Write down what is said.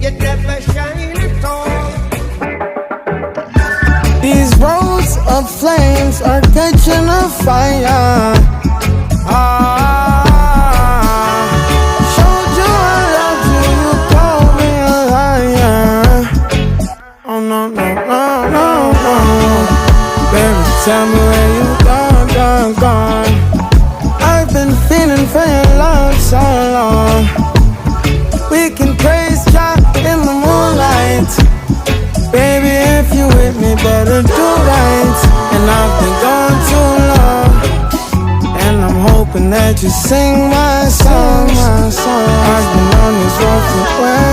you never shine at all. These roads of flames are catching a fire. Showed you I loved you, you called me a liar. Oh no, no, no, no, no. Baby, tell me where you gone, gone, gone. I've been feeling for your love so long. We can praise God in the moonlight. Baby, if you with me, better do right. And I've been gone too long, and I'm hoping that you sing my song. I've been on this road for way